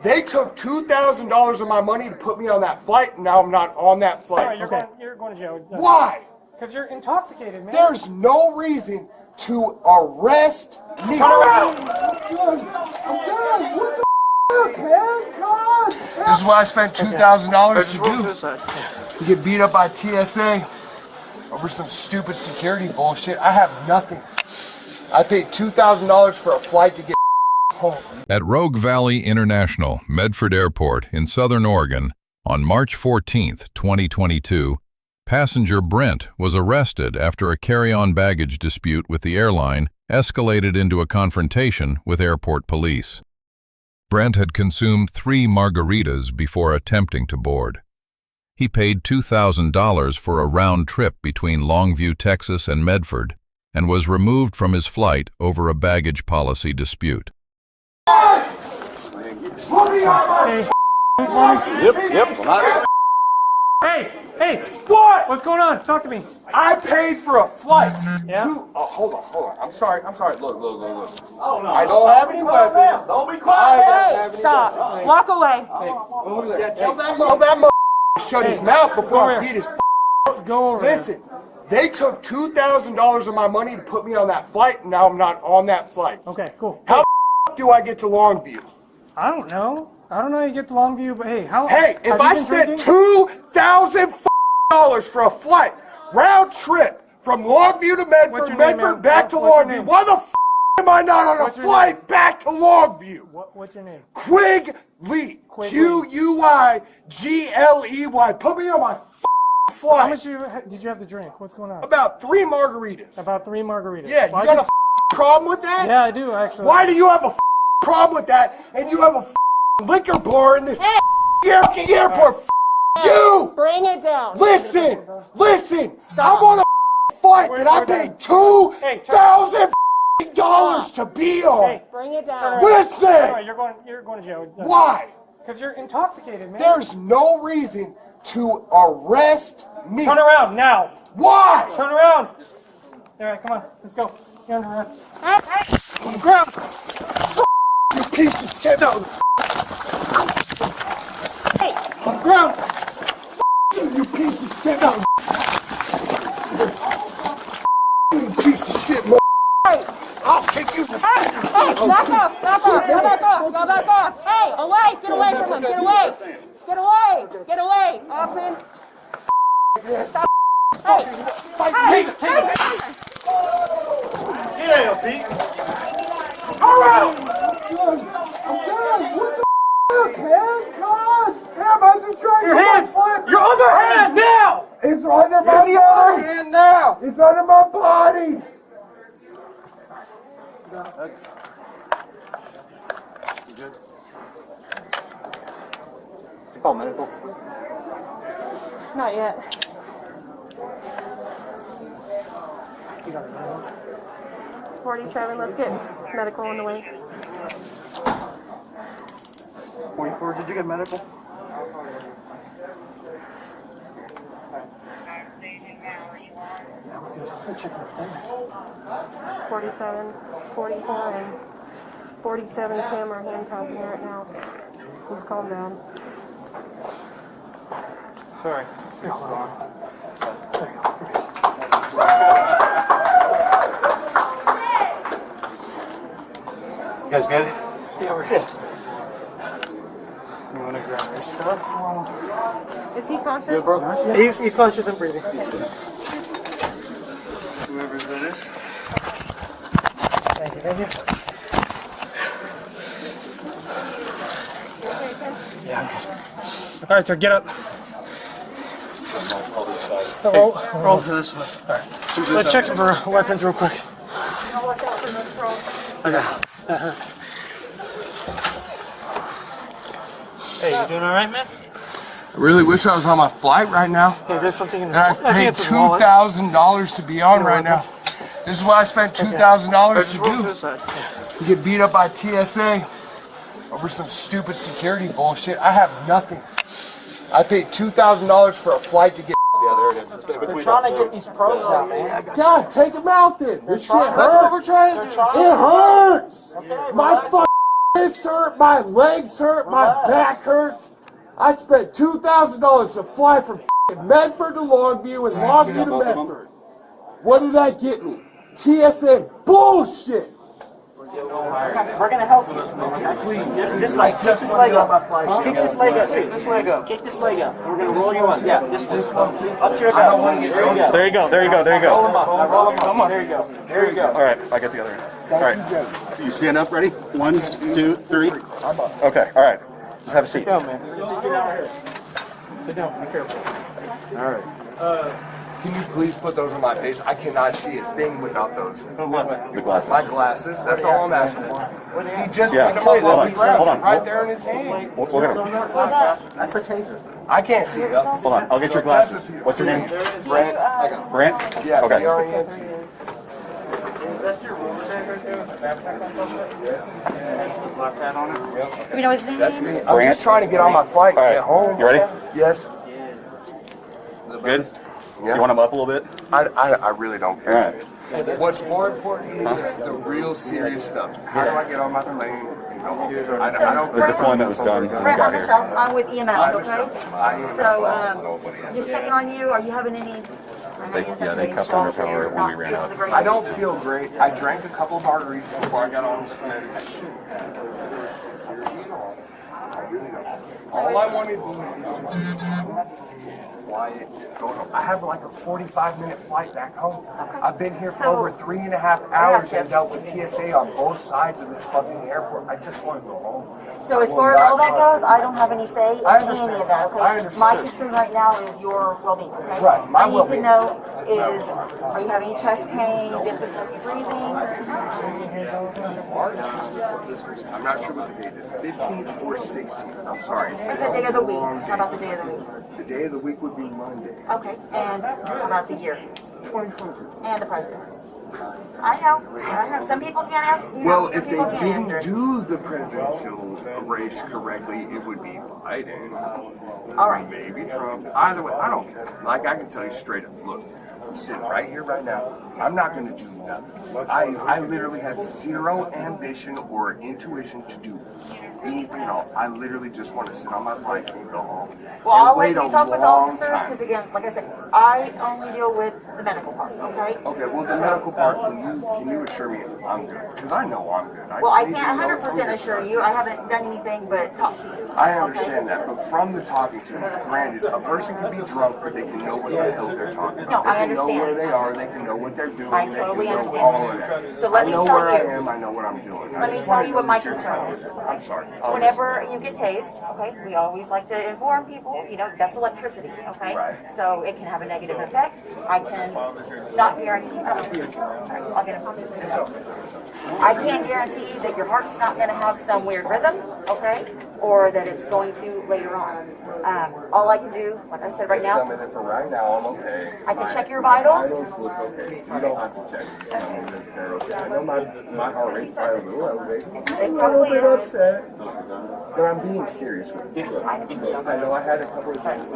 They took $2,000 of my money to put me on that flight, and now I'm not on that flight. All right, you're going to jail. Why? Because you're intoxicated, man. There's no reason to arrest me. Turn around! I'm done. What the f***, man? God. This is what I spent $2,000 to do. To get beat up by TSA over some stupid security bullshit. I have nothing. I paid $2,000 for a flight to get home. At Rogue Valley International, Medford Airport in Southern Oregon, on March 14, 2022, passenger Brent was arrested after a carry-on baggage dispute with the airline escalated into a confrontation with airport police. Brent had consumed 3 margaritas before attempting to board. He paid $2,000 for a round trip between Longview, Texas and Medford, and was removed from his flight over a baggage policy dispute. Hey! What? What's going on? Talk to me. I paid for a flight. Yeah? Hold on. I'm sorry. Look. Oh, no. I don't have any weapons. Don't be quiet. Hey, stop. Walk away. Tell that mother shut his mouth before I beat his Let's go over Listen, they took $2,000 of my money to put me on that flight, and now I'm not on that flight. Okay, cool. How the do I get to Longview? I don't know. I don't know how you get to Longview, but hey, if I spent $2,000 for a flight, round trip, from Longview to Medford, back to Longview, why the am I not on a flight back to Longview? What's your name? Quigley. Q-U-I-G-L-E-Y. Put me on my flight. How much did you have to drink? What's going on? About 3 margaritas. About 3 margaritas. Yeah, you got a problem with that? Yeah, I do, actually. Why do you have a problem with that, and you have a liquor bar in this airport? You! Bring it down. Listen! I'm on a flight that I paid $2,000 to be on. Hey, bring it down. Listen! All right, you're going to jail. Why? Because you're intoxicated, man. There's no reason to arrest me. Turn around now. Why? Turn around. All right, come on. Let's go. You're under arrest. On the ground. You piece of shit. Hey. On the ground. You piece of shit. You piece of shit, man. Hey. I'll kick you. Hey, back off. Go back off. Hey, away. Get away from him. Get away. Hoffman. Stop. Hey. Take it. Get out, Pete. All right. I'm done. What the man? God. Damn, I just tried Your hands. Your other hand now. It's under my body. Other hand now. It's under my body. Okay. You good? You call medical? Not yet. 47. Let's get medical on the way. 44. Did you get medical? 47, 44, and 47 camera handcuffed me right now. Please calm down. Sorry. You guys good? Yeah, we're good. You want to grab your stuff? Is he conscious? Good, bro? He's conscious and breathing. Whoever's that is. Thank you. Yeah, I'm good. All right, so get up. Roll to this one. All right. Let's check for weapons real quick. Okay. That hurt. Hey, you doing all right, man? I really wish I was on my flight right now. Yeah, there's something in this. And I paid $2,000 to be on right now. This is what I spent $2,000 to do. To get beat up by TSA over some stupid security bullshit. I have nothing. I paid $2,000 for a flight to get. Yeah, there it is. We're trying to get these pros out, man. God, take them out then. This shit hurts. That's what we're trying to do. It hurts. My fucking wrists hurt, my legs hurt, my back hurts. I spent $2,000 to fly from Medford to Longview and Longview to Medford. What did that get me? TSA bullshit. We're gonna help you. Please. This leg. Kick this leg up. Kick this leg up. Kick this leg up. Kick this leg up. We're gonna roll you on. Yeah, this up to your belly. There you go. There you go. There you go. Roll him up. Come on. There you go. There you go. All right, I got the other end. All right, you stand up. Ready? 1, 2, 3. Okay. All right. Just have a seat. Sit down, man. Sit you down right here. Sit down. Be careful. All right. Can you please put those on my face? I cannot see a thing without those. The glasses. My glasses. That's all I'm asking for. He just Yeah. put them on. Hold on. Right there in his hand. We're gonna. That's a taser. I can't see nothing. Hold on. I'll get your glasses. What's your name? Brent. Brent. Yeah. Okay. B-R-E-N-T. We know his name? That's me. I'm just trying to get on my flight and All right. get home. You ready? Yes. Good. Yeah. You want them up a little bit? I really don't All care. right. What's more important is the real serious stuff. How do I get on my plane and go home? I don't The deployment was done when we Brent, got I'm here. Michelle. I'm with EMS, okay? So, just checking on you. Are you having any? They cuffed under power when we ran out. I don't feel great. I drank a couple of margaritas before I got on this plane. All I wanted to do is quiet. I have like a 45-minute flight back home. I've been here for over 3.5 hours and dealt with TSA on both sides of this fucking airport. I just want to go home. So as far as all that goes, I don't have any say in I any understand. of that, I okay? understand. My concern right now is your well-being, okay? Right, my I need to well-being. know is, are you having chest pain, difficulty breathing? I'm not sure what the date is. 15th or 16th. I'm sorry. It's What's the day of the week? How about the day of the week? The day of the week would be Monday. Okay, and how about the year? 2022. And the president? I know. Some people can't answer. Well, some if people they can't didn't answer. do the presidential race correctly, it would be Biden. All right. Maybe Trump. Either way, I don't care. Like, I can tell you straight up, look, I'm sitting right here right now. I'm not going to do nothing. I literally have zero ambition or intuition to do anything at all. I literally just want to sit on my flight and go home. Well, I'll And let wait you a talk with long officers time. because, again, like I said, I only deal with the medical part, okay? Okay, well, the medical part, can you assure me I'm good? Because I know I'm good. Well, I just need can't to know 100% assure you. I haven't done anything but talk to you. I understand that, but from the talking to me, granted, a person can be drunk, but they can know what the hell they're talking about. No, I They can know understand. where they are, they can know what they're doing, I they totally can know understand. all of that. So let I me know tell where you. I am, I know what I'm doing. Let me tell you what my concern is. I'm sorry. Whenever you get tased, okay, we always like to inform people, you know, that's electricity, okay? Right. So it can have a negative effect. I can not guarantee, I'll get a copy of this. I can't guarantee that your heart's not going to have some weird rhythm, okay? Or that it's going to later on. All I can do, like I said right now, Some of it for right now, I'm okay. I can check your vitals. Vitals look okay. You don't have to check. They're okay. I know my heart rate's probably a little elevated. It I'm a probably bit is. upset, but I'm being serious with you. I know I had a couple of things.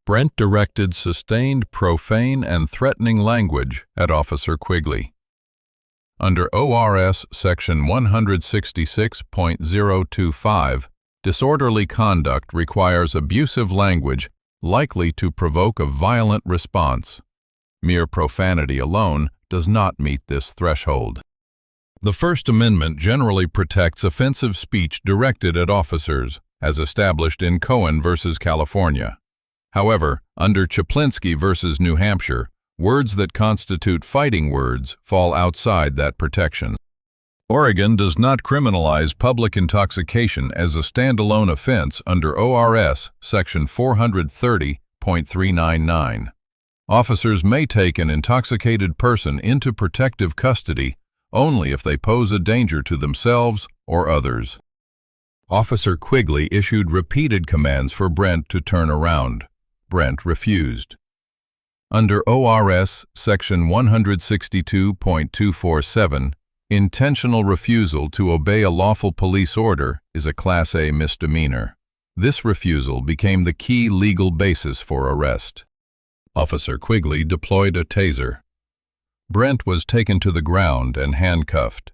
Brent directed sustained profane and threatening language at Officer Quigley. Under ORS Section 166.025, disorderly conduct requires abusive language likely to provoke a violent response. Mere profanity alone does not meet this threshold. The First Amendment generally protects offensive speech directed at officers, as established in Cohen v. California. However, under Chaplinsky v. New Hampshire, words that constitute fighting words fall outside that protection. Oregon does not criminalize public intoxication as a standalone offense under ORS Section 430.399. Officers may take an intoxicated person into protective custody only if they pose a danger to themselves or others. Officer Quigley issued repeated commands for Brent to turn around. Brent refused. Under ORS Section 162.247, intentional refusal to obey a lawful police order is a Class A misdemeanor. This refusal became the key legal basis for arrest. Officer Quigley deployed a taser. Brent was taken to the ground and handcuffed.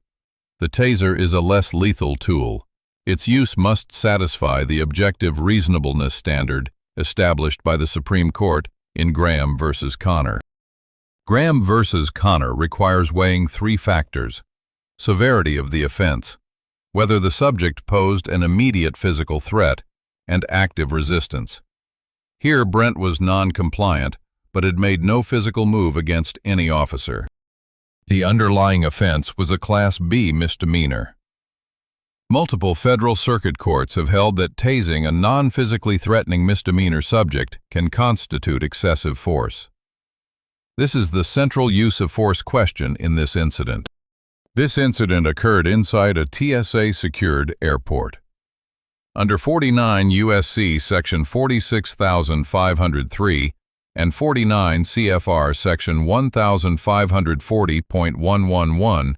The taser is a less lethal tool. Its use must satisfy the objective reasonableness standard established by the Supreme Court in Graham versus Connor. Graham versus Connor requires weighing 3 factors: severity of the offense, whether the subject posed an immediate physical threat, and active resistance. Here, Brent was non-compliant, but had made no physical move against any officer. The underlying offense was a Class B misdemeanor. Multiple federal circuit courts have held that tasing a non-physically threatening misdemeanor subject can constitute excessive force. This is the central use of force question in this incident. This incident occurred inside a TSA-secured airport. Under 49 U.S.C. Section 46,503 and 49 CFR Section 1540.111,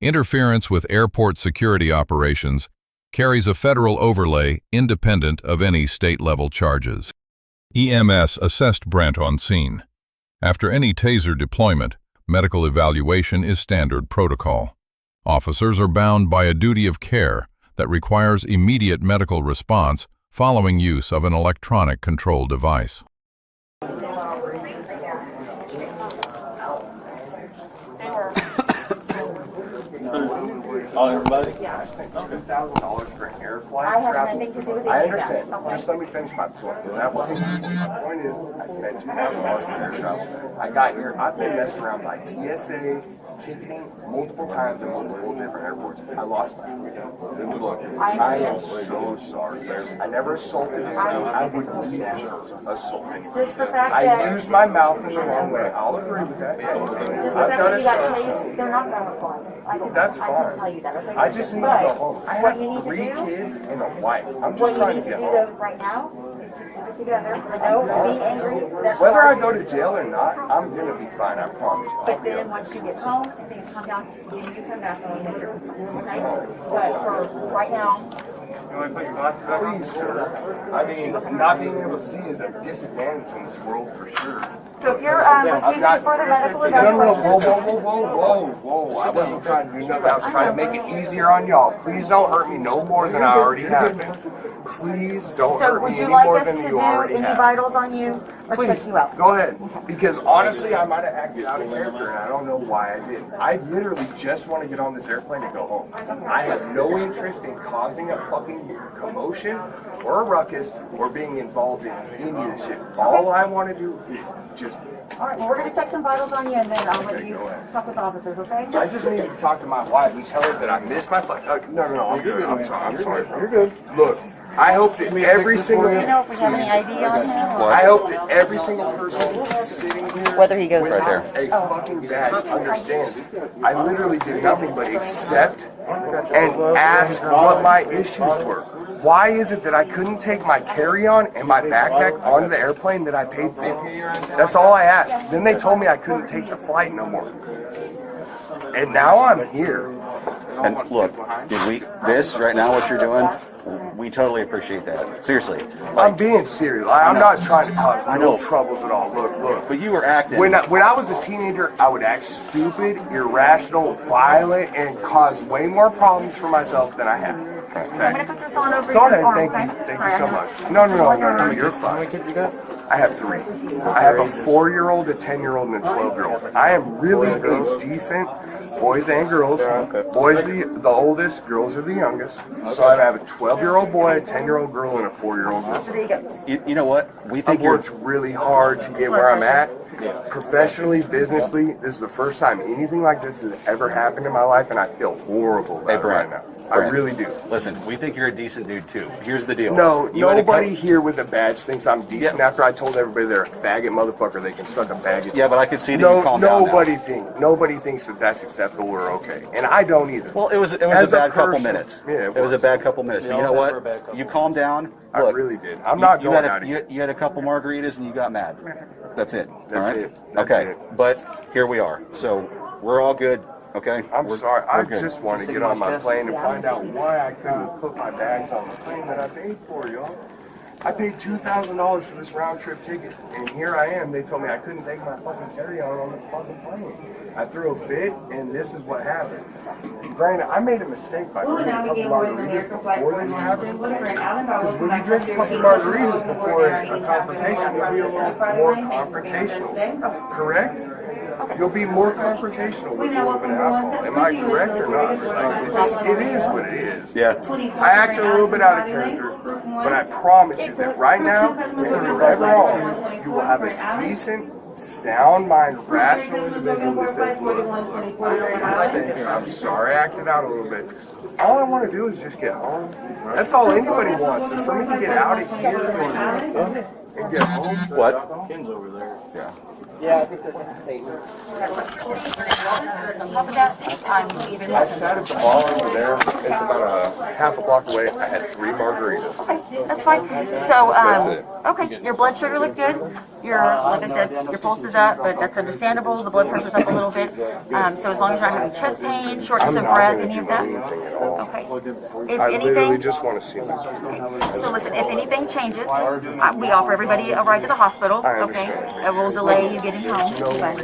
interference with airport security operations carries a federal overlay independent of any state-level charges. EMS assessed Brent on scene. After any taser deployment, medical evaluation is standard protocol. Officers are bound by a duty of care that requires immediate medical response following use of an electronic control device. Oh, everybody? I spent $2,000 for an air flight. I have nothing to do with it. I understand. Just let me finish my point. That wasn't my point. Is I spent $2,000 for air travel. I got here. I've been messed around by TSA, ticketing multiple times in multiple different airports. I lost my freedom. Look, I am so sorry. I never assaulted anyone. I would never assault anyone. Just the fact I that used my mouth in the wrong way. I'll agree with that. just the I've fact done that it. you got tased, they're not going to apply. That's I fine. can tell you that. Okay? I just need to But go home. I what you have need 3 to do, kids and a wife. I'm what just you trying need to to get do home. right now is to keep it together. I know being angry. That's Whether I hard. go to jail or not, I'm gonna be fine. I promise you. But then once you get home and things calm down, then you come back and we'll make your complaints, okay? But for right now, Please, sir. I mean, not being able to see is a disadvantage in this world for sure. so if you're refusing further medical No, evaluation, whoa. I wasn't trying to do nothing. I was trying to make it easier on y'all. Please don't hurt me no more than I already have been. Please don't so hurt would me you any like more us than to you do already any have. vitals on you or check Please, you out? go ahead. Because honestly, I might have acted out of character and I don't know why I did. I literally just want to get on this airplane and go home. I have no interest in causing a fucking commotion or a ruckus or being involved in any of this shit. All I want to do is just... All right, well, we're going to check some vitals on you and then I'll let you go ahead. talk with officers, okay? I just need to talk to my wife and tell her that I missed my flight. No, I'm good. I'm sorry. You're good. Look, I hope that every single... Do you know if we have any ID on him? I hope that every single person sitting here Whether he goes without a fucking badge understands. I literally did nothing but accept and ask what my issues were. Why is it that I couldn't take my carry-on and my backpack onto the airplane that I paid for? That's all I asked. Then they told me I couldn't take the flight no more. And now I'm here. And look, this right now, what you're doing, we totally appreciate that. Seriously. I'm being serious. I'm not trying to cause no troubles at all. Look. But you were acting. When I was a teenager, I would act stupid, irrational, violent, and cause way more problems for myself than I have. I'm going to put this on over Go your ahead. arm, Thank okay? you so much. No. You're fine. How many kids you got? I have 3. I have a 4-year-old, a 10-year-old, and a 12-year-old. I am really a decent boys and girls. Boys the oldest, girls are the youngest. So I have a 12-year-old boy, a 10-year-old girl, and a 4-year-old girl. So there you go. You know what? We think I've worked really hard to get where I'm at. Professionally, businessly, this is the first time anything like this has ever happened in my life, and I feel horrible about it right now. I really do. Listen, we think you're a decent dude too. Here's the deal. No, You had a nobody couple- here with a badge thinks I'm decent. After I told everybody they're a faggot motherfucker, they can suck a baggage. Yeah, but I can see that you calmed down now. Nobody thinks that that's acceptable or okay, and I don't either. Well, it was a As bad couple person- minutes. Yeah, it was a bad couple minutes. But you know what? You calmed down. I Look, really did. I'm not you going had out of here. you had a couple margaritas and you got mad. That's it. That's all right? it. That's okay, it. but here we are. So we're all good. Okay. I'm sorry. I good. just want to get on my plane and find out why I couldn't put my bags on the plane that I paid for, y'all. I paid $2,000 for this round trip ticket, and here I am. They told me I couldn't take my fucking carry-on the fucking plane. I threw a fit, and this is what happened. granted, I made a mistake by drinking a couple margaritas before this happened. Because when you drink a couple margaritas before a confrontation, you'll be a little more confrontational. Correct? You'll be more confrontational with a little bit of alcohol. Am I correct or not? Like, it is what it is. Yeah. I acted a little bit out of character, but I promise you that right now, if you're ever on, you will have a decent, sound mind, rational individual that says, look, I made a mistake. I'm sorry I acted out a little bit. All I want to do is just get home. That's all anybody wants, is for me to get out of here and get home. What? Ken's over there. Yeah. Yeah, I think that's a statement. I sat at the bar over there. It's about a half a block away. I had 3 margaritas. Okay, that's fine. So, okay, your blood sugar looked good. Your, like I said, your pulse is up, but that's understandable. The blood pressure's up a little bit. So as long as you're not having chest pain, shortness of breath, any of that. Okay. If I anything, literally just want to see this. so listen, if anything changes, we offer everybody a ride to the hospital. Okay, it will delay you getting home, but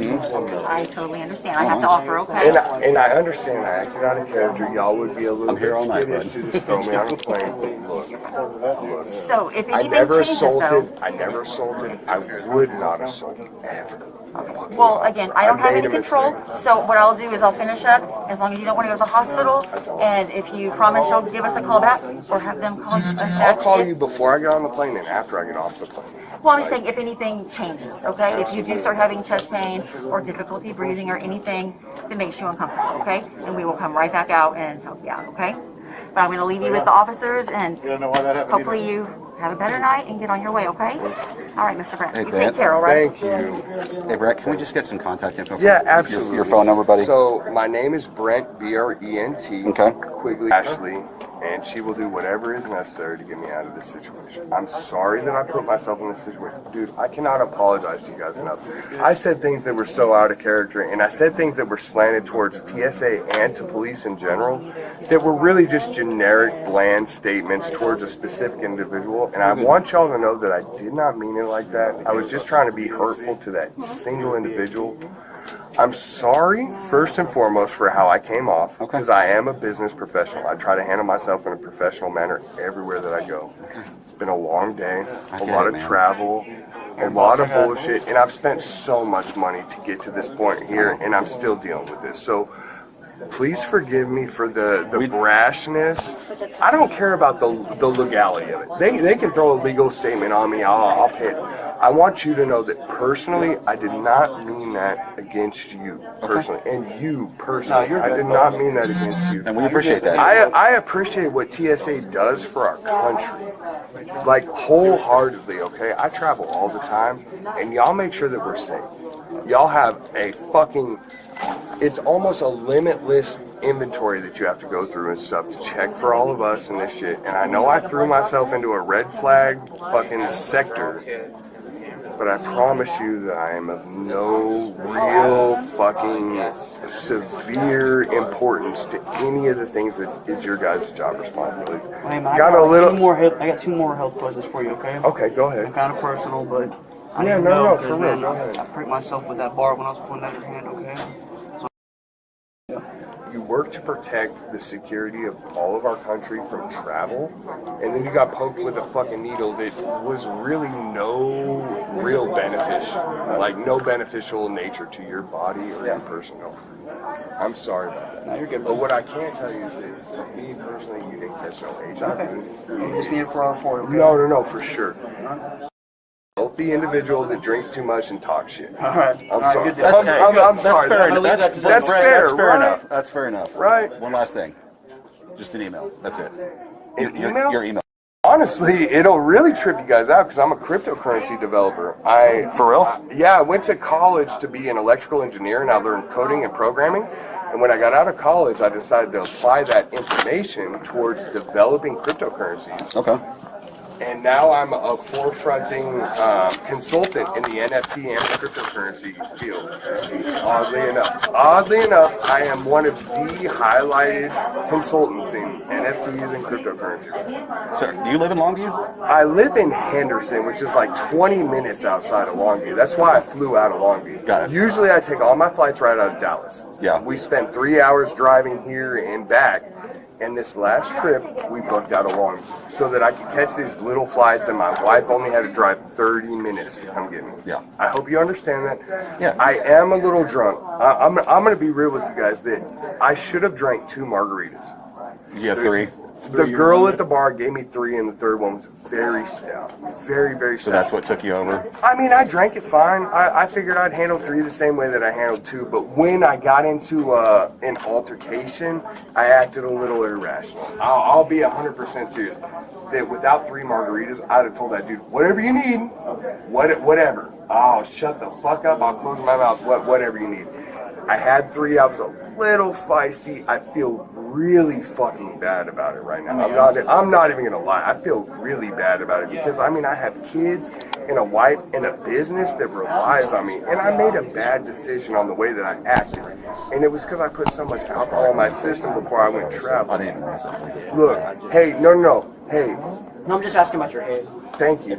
I totally understand. I have to offer. Okay. And I understand I acted out of character. Y'all would be a little bit skittish to just throw me on a plane. Look. So if I anything never changes, though. assaulted. I never assaulted. I would not assault ever. Well, again, I don't have any control, so what I'll do is I'll finish up, as long as you don't want to go to the hospital, and if you promise you'll give us a call back, or have them call us I'll back. call you before I get on the plane and after I get off the plane. Well, I'm just saying, if anything changes, okay? If you do start having chest pain, or difficulty breathing, or anything that makes you uncomfortable, okay? And we will come right back out and help you out, okay? But I'm going to leave you with the officers, and hopefully you have a better night and get on your way, okay? All right, Mr. Brent. Hey, You Brent. take care, all right? Thank you. Hey, Brett, can we just get some contact info? Yeah, absolutely. Your phone number, buddy? So, my name is Brent, B-R-E-N-T. Okay. Quigley Ashley, and she will do whatever is necessary to get me out of this situation. I'm sorry that I put myself in this situation. Dude, I cannot apologize to you guys enough. I said things that were so out of character, and I said things that were slanted towards TSA and to police in general that were really just generic, bland statements towards a specific individual. And I want y'all to know that I did not mean it like that. I was just trying to be hurtful to that single individual. I'm sorry, first and foremost, for how I came off, because I am a business professional. I try to handle myself in a professional manner everywhere that I go. It's been a long day, a lot of travel, a lot of bullshit, and I've spent so much money to get to this point here, and I'm still dealing with this. So please forgive me for the brashness. I don't care about the legality of it. They can throw a legal statement on me. I'll pay it. I want you to know that personally, I did not mean that against you personally, and you personally. I did not mean that against you. And we appreciate that. I appreciate what TSA does for our country, like wholeheartedly. Okay, I travel all the time, and y'all make sure that we're safe. Y'all have a fucking, it's almost a limitless inventory that you have to go through and stuff to check for all of us and this shit. And I know I threw myself into a red flag fucking sector, but I promise you that I am of no real fucking severe importance to any of the things that is your guys' job responsibility. I got two more health questions for you, okay? Okay, go ahead. Kind of personal, but I Yeah, need to know, no, 'cause, for real, man, go ahead. I pricked myself with that bar when I was pulling out your hand, okay? You work to protect the security of all of our country from travel, and then you got poked with a fucking needle that was really no real no beneficial nature to your body or your personal health. I'm sorry about that. No, you're good, But what I can tell you is that for me personally, you didn't catch no HIV. You just need it for our report, okay? No, for sure. Healthy individual that drinks too much and talks shit. All right. I'm sorry. That's, I'm that's sorry. fair enough. That's Brent, fair. That's fair right? enough. That's fair enough. Right. One last thing. Just an email. That's it. Email? Your email. Honestly, it'll really trip you guys out because I'm a cryptocurrency developer. For real? Yeah, I went to college to be an electrical engineer and I learned coding and programming. And when I got out of college, I decided to apply that information towards developing cryptocurrencies. Okay. And now I'm a forefronting consultant in the NFT and the cryptocurrency field. Oddly enough, I am one of the highlighted consultants in NFTs and cryptocurrency. So, do you live in Longview? I live in Henderson, which is like 20 minutes outside of Longview. That's why I flew out of Longview. Got it. Usually I take all my flights right out of Dallas. Yeah. We spent 3 hours driving here and back. And this last trip, we booked out of Longview so that I could catch these little flights, and my wife only had to drive 30 minutes to come get me. Yeah. I hope you understand that. Yeah. I am a little drunk. I'm going to be real with you guys that I should have drank 2 margaritas. You have 3? The girl at the bar gave me 3, and the third one was very stout. Very, very stout. So that's what took you over? I mean, I drank it fine. I figured I'd handle 3 the same way that I handled 2, but when I got into an altercation, I acted a little irrational. I'll be 100% serious. That without 3 margaritas, I'd have told that dude, whatever you need, whatever. Oh, shut the fuck up, I'll close my mouth, whatever you need. I had 3, I was a little feisty. I feel really fucking bad about it right now. I'm not even gonna lie. I feel really bad about it because I mean I have kids and a wife and a business that relies on me, and I made a bad decision on the way that I acted, and it was because I put so much alcohol in my system before I went traveling. Look, hey, no, hey. No, I'm just asking about your head. Thank you.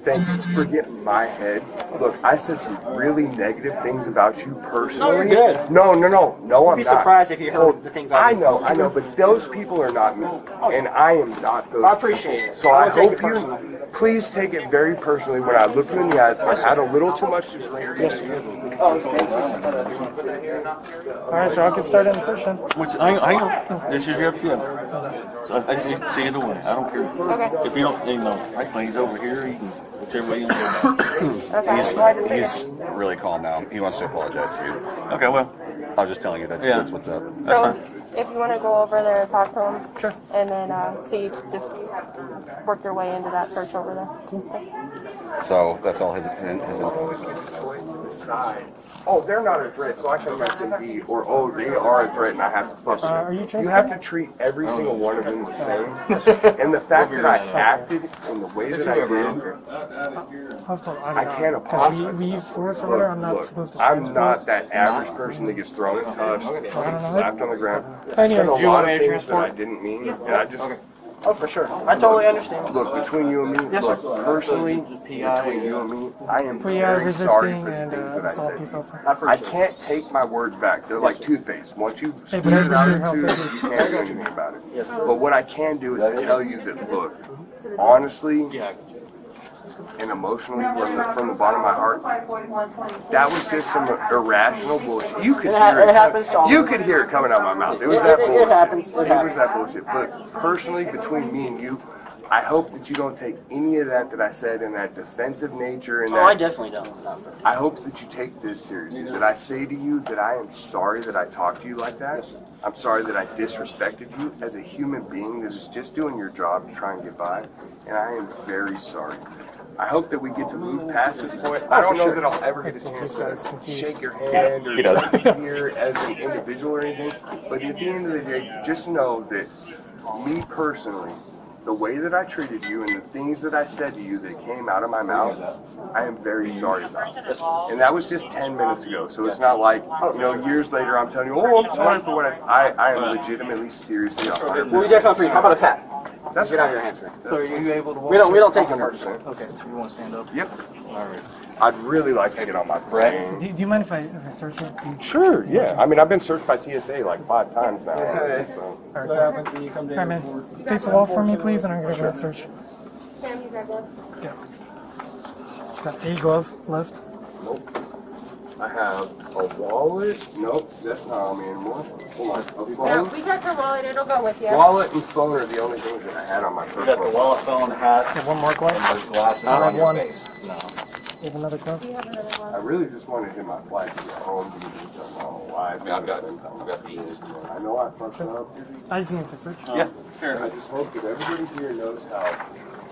Thank you for getting my head. Look, I said some really negative things about you personally. No, you're good. No, I'm not. You'd be surprised if you heard the things I know, but those people are not me, and I am not those. I appreciate it. So I hope you please take it very personally when I look you in the eyes. I had a little too much to drink. Alright, so I'll get started in search then. Hang on. This is up to you. So I see either way. I don't care. Okay. If you don't, frankly, he's over here. You can whichever way you want to go. He's really calm now. He wants to apologize to you. Okay, well, I was just telling you that that's what's up. that's fine. If you want to go over there and talk to him, sure. And then see, just work your way into that search over there. So that's all his info. Oh, they're not a threat, so I can let them be, or oh, they are a threat and I have to fuck with them. You have to treat every single one of them the same. And the fact that I acted in the way that I did, I can't apologize. We use force over there. I'm not supposed to. I'm not that average person that gets thrown in cuffs, fucking slapped on the ground. I said a lot of things that I didn't mean, and I just... Oh, for sure. I totally understand. Look, between you and me, look, personally, between you and me, I am very sorry for the things that I said. I can't take my words back. They're like toothpaste. Once you spit it out of the tooth, you can't do anything about it. But what I can do is tell you that, look, honestly, and emotionally from the bottom of my heart, that was just some irrational bullshit. You could hear it. You could hear it coming out of my mouth. It was that bullshit. It happens. It was that bullshit. But personally, between me and you, I hope that you don't take any of that I said in that defensive nature and that. Oh, I definitely don't. I hope that you take this seriously. That I say to you that I am sorry that I talked to you like that. I'm sorry that I disrespected you as a human being that is just doing your job to try and get by. And I am very sorry. I hope that we get to move past this point. I don't know that I'll ever get a chance to shake your hand or shake you here as an individual or anything. But at the end of the day, just know that me personally, the way that I treated you and the things that I said to you that came out of my mouth, I am very sorry about. And that was just 10 minutes ago. So it's not like, years later I'm telling you, oh, I'm sorry for what I said. I am legitimately, seriously 100%. Well, we definitely. How about a pat? That's get out of your hands, sir. So are you able to walk? We don't take it personally. Okay, so you want to stand up? Yep. All right. I'd really like to get on my plane. Do you mind if I search it? Sure, yeah. I mean, I've been searched by TSA like 5 times now. So. Alright, man. Face the wall for me, please, and I'm going to go and search. Sam, you grab gloves? Yeah. Got a glove left. Nope. I have a wallet. Nope, that's not on me anymore. Hold on. A phone. Yeah, we got your wallet. It'll go with you. Wallet and phone are the only things that I had on my person. You got the wallet, phone, hats, Have one more glove? and those glasses I on have your one. face. No. You have another glove? Do you have another glove? I really just wanted to hit my flight to get home to get this done. I don't know why. I mean, I've got these. I know I fucked up. I just need to search. Yeah. I just hope that everybody here knows how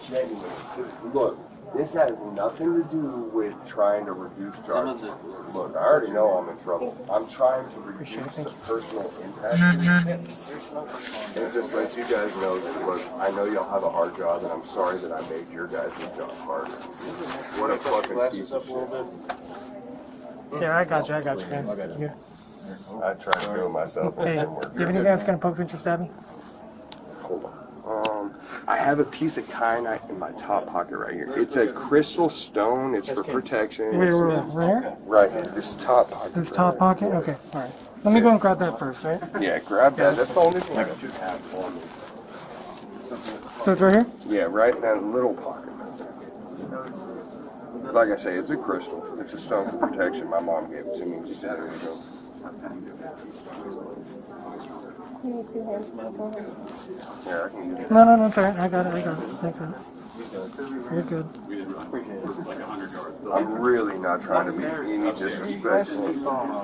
genuine. Look, This has nothing to do with trying to reduce charges. Look, I already know I'm in trouble. I'm trying to reduce the personal impact. It just lets you guys know that, look, I know y'all have a hard job, and I'm sorry that I made your guys' job harder. What a fucking piece of shit. Yeah, I got you, man. Yeah. I tried to do it myself. Hey, do you have anything that's gonna poke, pinch, or stab me? Hold on. I have a piece of kyanite in my top pocket right here. It's a crystal stone. It's for protection. Wait, right here? Right here. This top pocket. This top pocket? Okay, alright. Let me go and grab that first, right? Yeah, grab that. That's the only thing that you have for me. So it's right here? Yeah, right in that little pocket. Like I say, it's a crystal. It's a stone for protection. My mom gave it to me. She said, "Here you go." You need 2 hands. Yeah, I can use it. No, it's alright. I got it. You're good. I'm really not trying to be any disrespectful.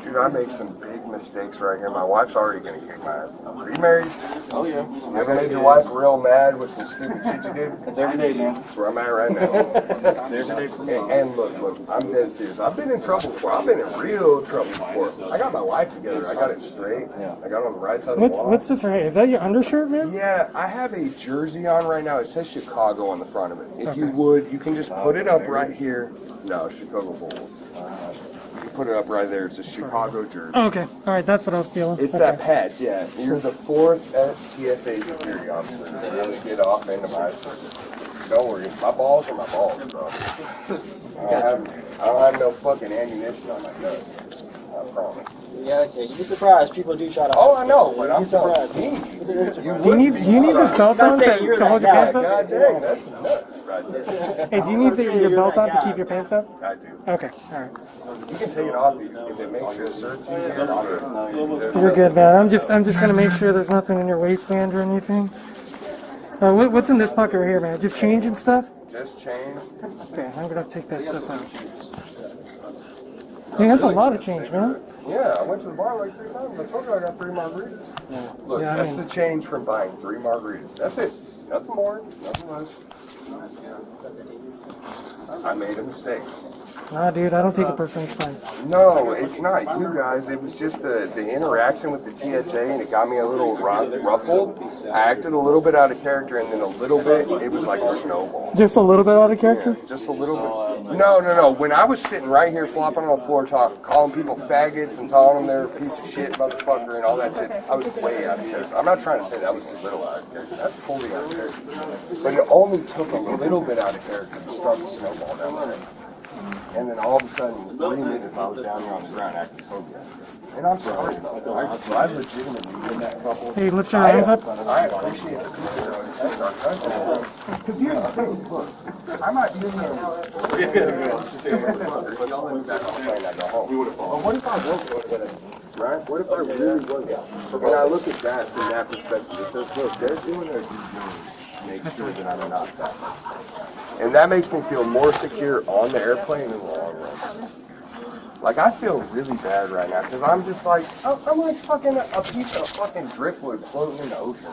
Dude, I make some big mistakes right here. My wife's already gonna kick my ass. Are you married? Oh yeah. You ever made your wife real mad with some stupid shit you did? It's every day, man. That's where I'm at right now. It's every day for me. And look, I'm dead serious. I've been in trouble before. I've been in real trouble before. I got my life together. I got it straight. I got it on the right side of the wall. What's this right here? Is that your undershirt, man? Yeah, I have a jersey on right now. It says Chicago on the front of it. If you would, you can just put it up right here. No, Chicago Bulls. You can put it up right there. It's a Chicago jersey. Oh, okay. Alright, that's what I was feeling. It's that patch, yeah. You're the 4th TSA security officer. Let's get off into my... Don't worry, my balls are my balls, bro. I don't have no fucking ammunition on my nuts. I promise. Yeah, you'd be surprised. People do try to. Oh, I know, but I'm surprised. telling Do you need this belt on to hold your pants up? God dang, that's nuts right there. Hey, do you need your belt on to keep your pants up? I do. Okay, alright. You can take it off if it makes your search easier. You're good, man. I'm just gonna make sure there's nothing in your waistband or anything. What's in this pocket right here, man? Just change and stuff? Just change. Okay, I'm gonna take that stuff out. Dang, that's a lot of change, man. Yeah, I went to the bar like 3 times. I told you I got 3 margaritas. Yeah. Look, Yeah, that's the change from buying 3 margaritas. That's it. Nothing more, nothing less. I made a mistake. Nah, dude, I don't take it personally. It's fine. No, it's not you guys. It was just the interaction with the TSA, and it got me a little ruffled. I acted a little bit out of character, and then a little bit, it was like a snowball. Just a little bit out of character? Yeah, just a little bit. No. When I was sitting right here flopping on the floor, calling people faggots and telling them they're a piece of shit, motherfucker, and all that shit, I was way out of character. I'm not trying to say that was a little out of character. That's fully out of character. But it only took a little bit out of character to start the snowball down there. And then all of a sudden, in 3 minutes, I was down here on the ground acting phobia. And I'm sorry about that. I legitimately in that couple. Hey, lift your hands up. I appreciate it. Because here's the thing, look, I'm not using it. Y'all let me back on the plane, I go home. But what if I was right? What if I really was? And I look at that from that perspective. It says, look, they're doing their due diligence. Make sure that I'm not that. And that makes me feel more secure on the airplane in the long run. Like, I feel really bad right now, because I'm just like, I'm like fucking a piece of fucking driftwood floating in the ocean.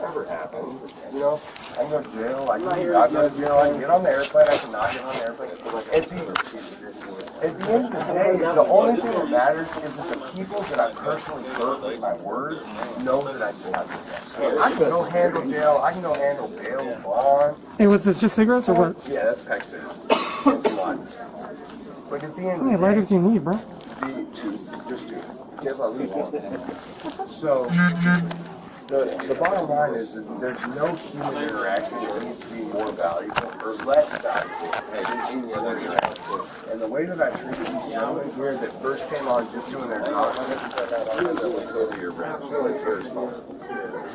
Whatever happens, you know? I can go to jail, I can not go to jail, I can get on the airplane, I can not get on the airplane. At the end of the day, the only thing that matters is that the people that I personally hurt with my words know that I did not do that. I can go handle jail, I can go handle bail, bond. Hey, what's this, just cigarettes or what? Yeah, that's Peck cigarettes. And some lighters. But at the end How many lighters do you need, bro? Just two. Guess I'll leave one. So, the bottom line is there's no human interaction that needs to be more valuable or less valuable than any other interaction. And the way that I treated these gentlemen here that first came on just doing their job, I feel totally irresponsible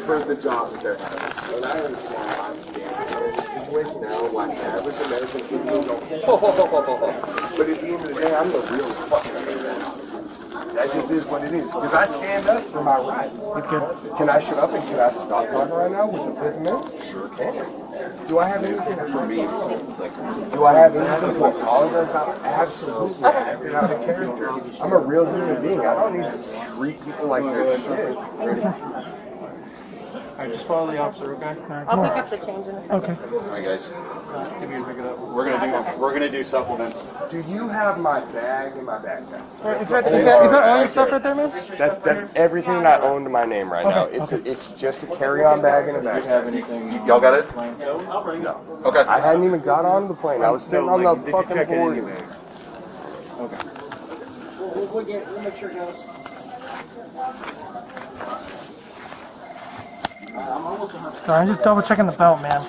for the job that they're having. And I understand why I'm standing in this situation now, why the average American people don't. But at the end of the day, I'm the real fucking American. That just is what it is. Because I stand up for my rights. It's good. Can I shut up and can I stop talking right now with the Fifth Amendment? Sure can. Do I have anything for me? Do I have anything to apologize about? Absolutely. I acted out of character. I'm a real human being. I don't need to treat people like they're shit. Alright, just follow the officer, okay? I'll pick up the change in a second. Okay. Alright guys, Give you a pick it up. we're gonna do supplements. Do you have my bag in my backpack? Is that all your stuff right there, man? That's everything I own to my name right now. It's just a carry-on bag and a Do you backpack. have anything? Y'all got it? No. Okay. I hadn't even got on the plane. I was sitting on the fucking board. Okay. We'll make sure, guys. Sorry, I'm just double checking the belt, man.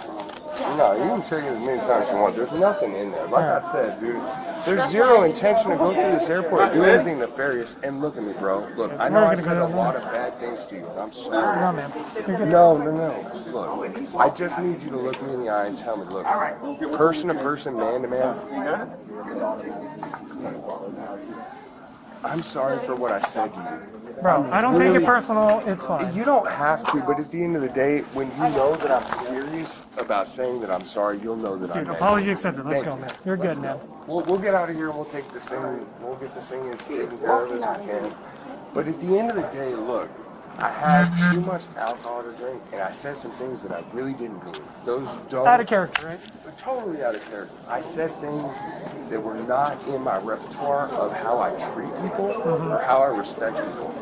No, you can check it as many times as you want. There's nothing in there. Like I said, dude, there's zero intention to go through this airport, do anything nefarious. And look at me, bro. Look, I know I said a lot of bad things to you. I'm sorry. No, man. You're good. No. Look, I just need you to look me in the eye and tell me, look, person to person, man to man, I'm sorry for what I said to you. Bro, I don't take it personal. It's fine. You don't have to, but at the end of the day, when you know that I'm serious about saying that I'm sorry, you'll know that I'm Dude, apology accepted. Let's go, man. You're good, man. We'll get out of here and we'll take this thing, we'll get this thing as taken care of as we can. But at the end of the day, look, I had too much alcohol to drink and I said some things that I really didn't mean. Those don't... Out of character, right? Totally out of character. I said things that were not in my repertoire of how I treat people or how I respect people.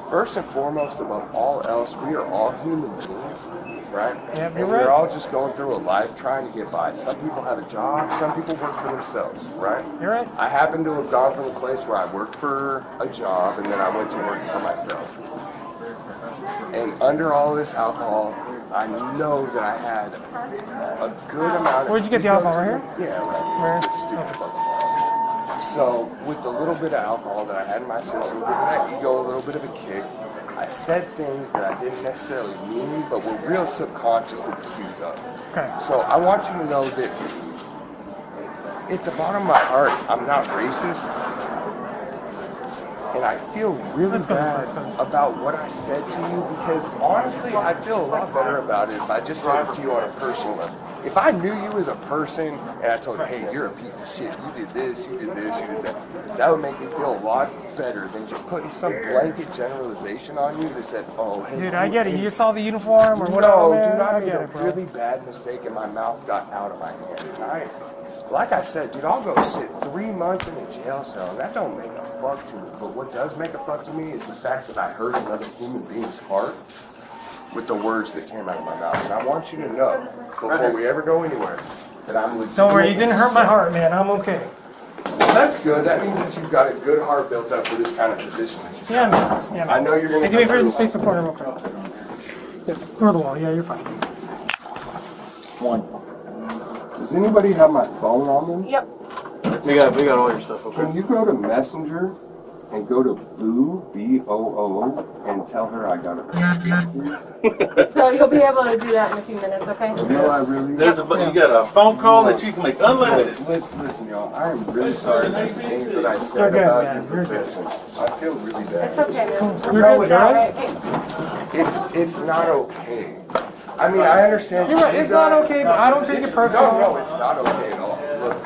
First and foremost, above all else, we are all human beings, right? Yeah, and we're all just going through a life trying to get by. Some people have a job, some people work for themselves, right? You're right. I happen to have gone from a place where I worked for a job and then I went to working for myself. And under all this alcohol, I know that I had a good amount of... Where'd you get the alcohol, right here? Yeah, right. Where? This stupid fucking bar. So, with the little bit of alcohol that I had in my system, giving that ego a little bit of a kick, I said things that I didn't necessarily mean, but were real subconscious and cute of. Okay. So, I want you to know that at the bottom of my heart, I'm not racist. And I feel really bad about what I said to you because honestly, I feel a lot better about it if I just said it to you on a personal level. If I knew you as a person and I told you, hey, you're a piece of shit, you did this, you did this, you did that, that would make me feel a lot better than just putting some blanket generalization on you that said, oh, hey. Dude, I get it. You just saw the uniform or whatever, No, man. dude, I made get a it, bro. really bad mistake and my mouth got out of my hands. And like I said, dude, I'll go sit 3 months in a jail cell, and that don't make a fuck to me. But what does make a fuck to me is the fact that I hurt another human being's heart with the words that came out of my mouth. And I want you to know, before we ever go anywhere, that I'm legit. Don't worry, you didn't hurt my heart, man. I'm okay. Well, that's good. That means that you've got a good heart built up for this kind of position. Yeah, man. Yeah, man. I know you're going to... Hey, do me a favor, just face the corner real quick. Yeah, go to the wall. Yeah, you're fine. One. Does anybody have my phone on them? Yep. We got all your stuff, okay? Can you go to Messenger and go to Boo, B-O-O, and tell her I got it? So you'll be able to do that in a few minutes, okay? No, I really... You got a phone call that you can make unlimited. Listen, y'all, I am really sorry for the things that I said You're good, about man. your You're good. profession. I feel really It's bad. okay, man. You're good, All right? right. Hey. It's not okay. I mean, I understand... You're right. It's not okay, but I don't take it personal. No, it's not okay at all. Look,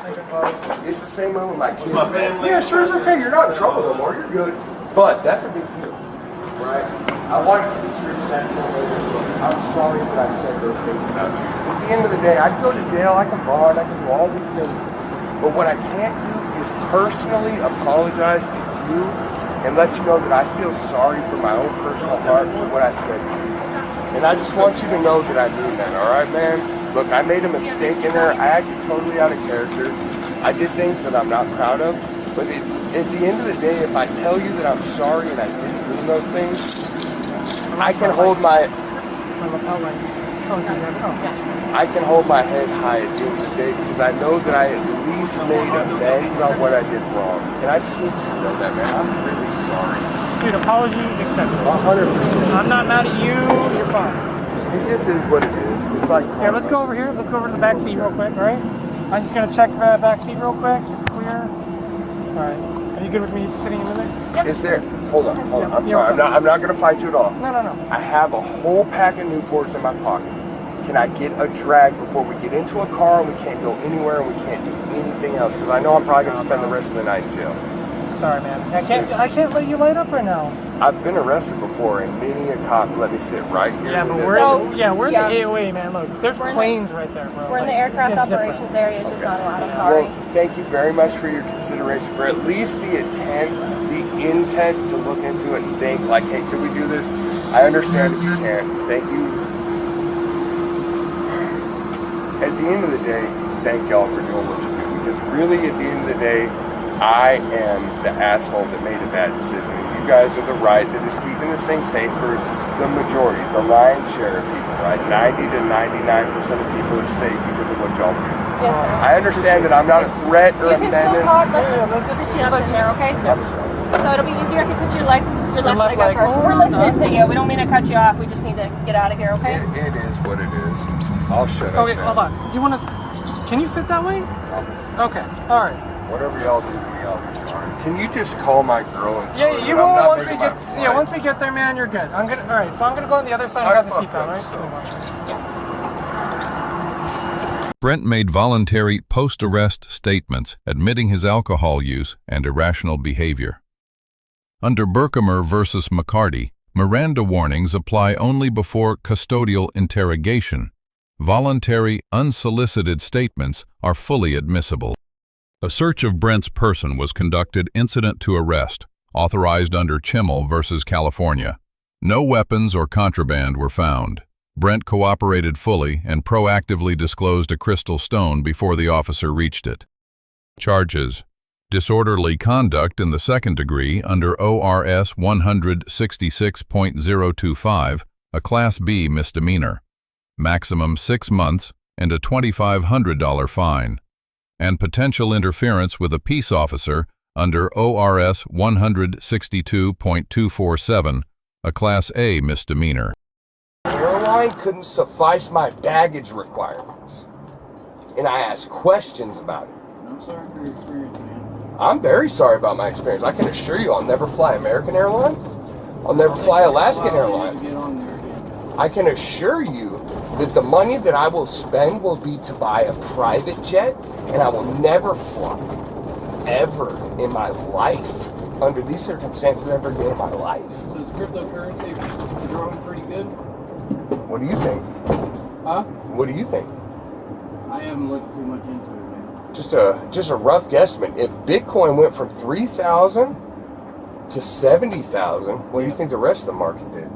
it's the same way with my kids. My family. Yeah, sure, it's okay. You're not in trouble no more. You're good. But that's a big deal, right? I want it to be treated that same way. Look, I'm sorry that I said those things about you. At the end of the day, I can go to jail, I can bond, I can do all these things. But what I can't do is personally apologize to you and let you know that I feel sorry for my own personal heart for what I said to you. And I just want you to know that I mean that, all right, man? Look, I made a mistake in there. I acted totally out of character. I did things that I'm not proud of. But at the end of the day, if I tell you that I'm sorry and I didn't do those things, I can hold my head high at the end of the day because I know that I at least made amends on what I did wrong. And I just need you to know that, man. I'm really sorry. Dude, apology accepted. 100%. I'm not mad at you. You're fine. It just is what it is. It's like... Here, let's go over here. Let's go over to the back seat real quick, all right? I'm just going to check the back seat real quick. It's clear. All right. Are you good with me sitting in the middle? Is there... Hold on. I'm sorry. I'm not going to fight you at all. No. I have a whole pack of Newports in my pocket. Can I get a drag before we get into a car and we can't go anywhere and we can't do anything else? Because I know I'm probably going to spend the rest of the night in jail. sorry, man. I can't let you light up right now. I've been arrested before, and many a cop let me sit right here. Yeah, but we're in the AOA, man. Look, there's planes right there, bro. We're in the aircraft operations area. It's just not allowed. I'm sorry. Well, thank you very much for your consideration, for at least the intent to look into it and think, like, hey, could we do this? I understand if you can't. Thank you. At the end of the day, thank y'all for doing what you do. Because really, at the end of the day, I am the asshole that made a bad decision. You guys are the right that is keeping this thing safe for the majority, the lion's share of people, right? 90 to 99% of people are safe because of what y'all do. Yes, sir. I understand that I'm not a threat or a menace. Let's just sit you up in there, okay? I'm sorry. So it'll be easier if you put your left leg up first. We're listening to you. We don't mean to cut you off. We just need to get out of here, okay? It is what it is. I'll shut up. Okay, hold on. Do you want to? Can you fit that way? Okay. All right. Whatever y'all do, y'all do. Can you just call my girl and tell her You that will I'm not once we making get. my Yeah, flight? once we get there, man, you're good. All right. So I'm gonna go on the other side and grab the seatbelt, right? Brent made voluntary post-arrest statements admitting his alcohol use and irrational behavior. Under Berkemer versus McCarty, Miranda warnings apply only before custodial interrogation. Voluntary, unsolicited statements are fully admissible. A search of Brent's person was conducted incident to arrest, authorized under Chimel versus California. No weapons or contraband were found. Brent cooperated fully and proactively disclosed a crystal stone before the officer reached it. Charges: disorderly conduct in the second degree under ORS 166.025, a Class B misdemeanor. Maximum 6 months and a $2,500 fine. And potential interference with a peace officer under ORS 162.247, a Class A misdemeanor. The airline couldn't suffice my baggage requirements, and I asked questions about it. I'm sorry for your experience, man. I'm very sorry about my experience. I can assure you I'll never fly American Airlines. I'll never fly Alaskan Airlines. I can assure you that the money that I will spend will be to buy a private jet, and I will never fly, ever in my life, under these circumstances ever again in my life. So is cryptocurrency growing pretty good? What do you think? Huh? What do you think? I haven't looked too much into it, man. Just a rough guesstimate. If Bitcoin went from 3,000 to 70,000, what do you think the rest of the market did?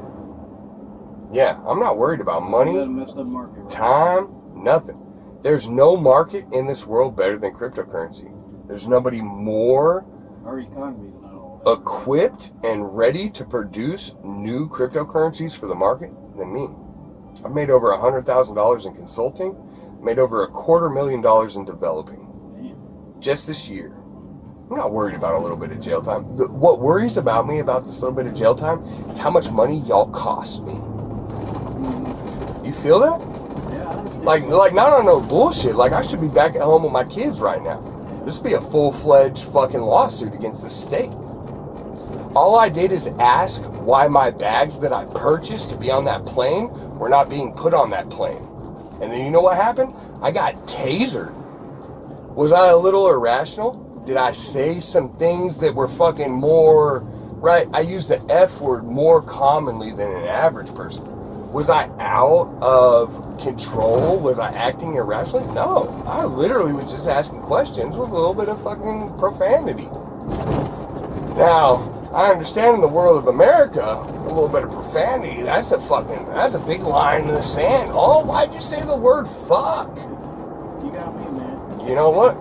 Yeah, I'm not worried about money, Messed up market, right? time, nothing. There's no market in this world better than cryptocurrency. There's nobody more Our economy's not all that. equipped and ready to produce new cryptocurrencies for the market than me. I've made over $100,000 in consulting, made over $250,000 in developing. Damn. Just this year. I'm not worried about a little bit of jail time. What worries about me about this little bit of jail time is how much money y'all cost me. You feel that? Yeah, I understand. Like not on no bullshit. Like I should be back at home with my kids right now. This would be a full-fledged fucking lawsuit against the state. All I did is ask why my bags that I purchased to be on that plane were not being put on that plane. And then you know what happened? I got tasered. Was I a little irrational? Did I say some things that were fucking more, right? I use the F word more commonly than an average person. Was I out of control? Was I acting irrationally? No. I literally was just asking questions with a little bit of fucking profanity. Now, I understand in the world of America, a little bit of profanity, that's a big line in the sand. Oh, why'd you say the word fuck? You got me, man. You know what?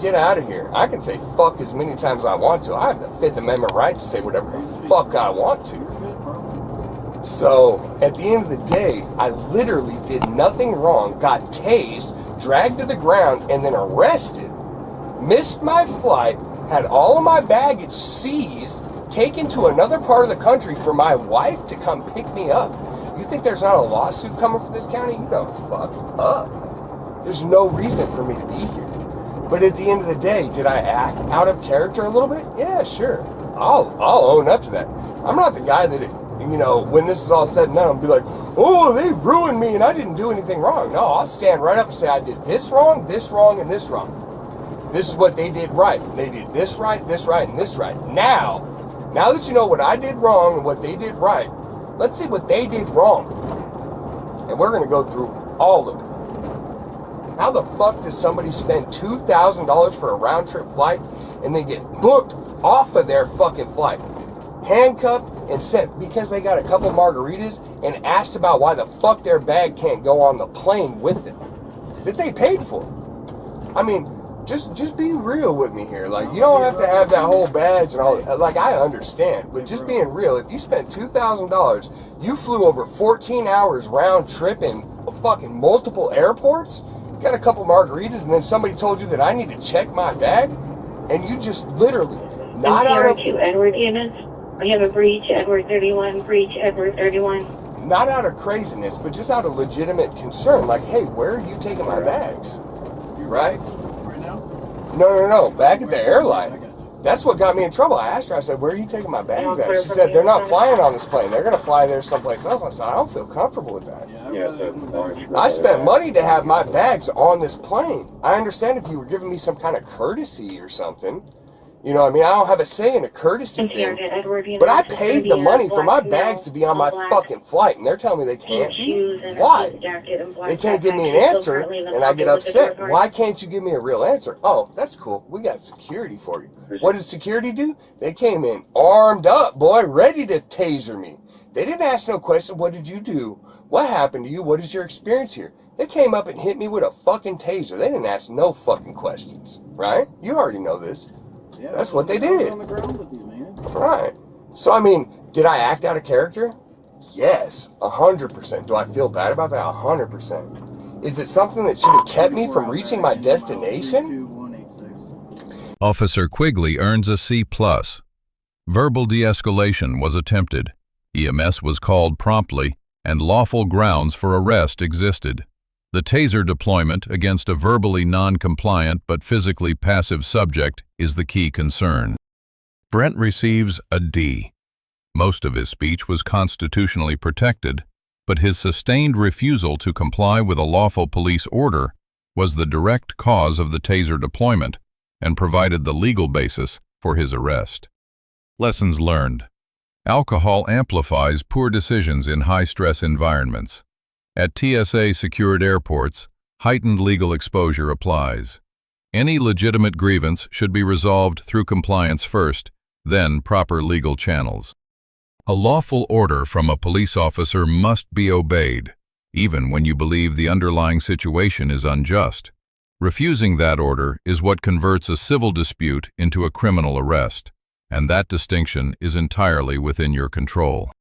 Get out of here. I can say fuck as many times as I want to. I have the Fifth Amendment right to say whatever the fuck I want to. So, at the end of the day, I literally did nothing wrong, got tased, dragged to the ground, and then arrested, missed my flight, had all of my baggage seized, taken to another part of the country for my wife to come pick me up. You think there's not a lawsuit coming for this county? You don't fuck up. There's no reason for me to be here. But at the end of the day, did I act out of character a little bit? Yeah, sure. I'll own up to that. I'm not the guy that, when this is all said and done, I'll be like, oh, they ruined me and I didn't do anything wrong. No, I'll stand right up and say I did this wrong, and this wrong. this is what they did right. They did this right, and this right. Now that you know what I did wrong and what they did right, let's see what they did wrong. And we're going to go through all of it. How the fuck does somebody spend $2,000 for a round trip flight and then get booked off of their fucking flight, handcuffed and sent because they got a couple margaritas and asked about why the fuck their bag can't go on the plane with them that they paid for? I mean, just be real with me here. Like, you don't have to have that whole badge and all. Like, I understand, but just being real, if you spent $2,000, you flew over 14 hours round trip in fucking multiple airports, got a couple margaritas, and then somebody told you that I need to check my bag, and you just literally not out of Edward Evans. We have a breach, Edward 31, breach, Edward 31. Not out of craziness, but just out of legitimate concern. Like, hey, where are you taking my bags? Right? No. Back at the airline. That's what got me in trouble. I asked her, I said, where are you taking my bags at? She said, they're not flying on this plane. They're going to fly there someplace else. I said, I don't feel comfortable with that. I spent money to have my bags on this plane. I understand if you were giving me some kind of courtesy or something. You know what I mean? I don't have a say in a courtesy thing. But I paid the money for my bags to be on my fucking flight, and they're telling me they can't be? Why? They can't give me an answer, and I get upset. Why can't you give me a real answer? Oh, that's cool. We got security for you. What did security do? They came in armed up, boy, ready to taser me. They didn't ask no question. What did you do? What happened to you? What is your experience here? They came up and hit me with a fucking taser. They didn't ask no fucking questions, right? You already know this. That's what they did. Right. So, I mean, did I act out of character? Yes, 100%. Do I feel bad about that? 100%. Is it something that should have kept me from reaching my destination? Officer Quigley earns a C+. Verbal de-escalation was attempted. EMS was called promptly, and lawful grounds for arrest existed. The taser deployment against a verbally non-compliant but physically passive subject is the key concern. Brent receives a D. Most of his speech was constitutionally protected, but his sustained refusal to comply with a lawful police order was the direct cause of the taser deployment and provided the legal basis for his arrest. Lessons learned. Alcohol amplifies poor decisions in high-stress environments. At TSA-secured airports, heightened legal exposure applies. Any legitimate grievance should be resolved through compliance first, then proper legal channels. A lawful order from a police officer must be obeyed, even when you believe the underlying situation is unjust. Refusing that order is what converts a civil dispute into a criminal arrest, and that distinction is entirely within your control.